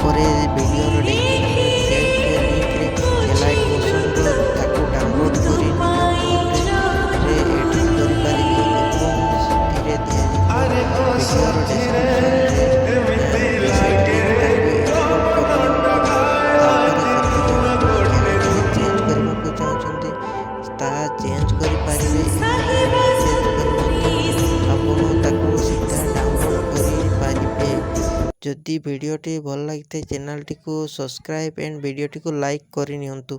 ତାପରେ ଭିଡ଼ିଓର ଡେସ୍କ୍ରିପ୍ସନ୍ରେ ଲିଙ୍କରେ ଏଲାଇଟ୍ ମୋସନ୍ର ତାକୁ ଡାଉନଲୋଡ଼ କରି ନିଜ ଫୋନରେ ଏଡ଼ିଟ୍ କରିପାରିବେ ଏବଂ ଧୀରେ ଧୀରେ ଭିଡ଼ିଓର ଡେସ୍କ୍ରିପ୍ସନ୍ରେ ବେସିକ୍ ଲିଙ୍କଟାକୁ ଇମ୍ପୋର୍ଟ କରିନିଅନ୍ତୁ। ତାପରେ ସେଥିରେ କେମିତି ଚେଞ୍ଜ କରିବାକୁ ଚାହୁଁଛନ୍ତି ତାହା ଚେଞ୍ଜ କରିପାରିବେ ଏବଂ ଚେଞ୍ଜ କରିବାକୁ ଆପଣ ତାକୁ ସିଧା ଡାଉନଲୋଡ଼ କରିପାରିବେ। ଯଦି ଭିଡ଼ିଓଟି ଭଲ ଲାଗିଥାଏ ଚ୍ୟାନେଲଟିକୁ ସବସ୍କ୍ରାଇବ୍ ଏଣ୍ଡ ଭିଡ଼ିଓଟିକୁ ଲାଇକ୍ କରିନିଅନ୍ତୁ।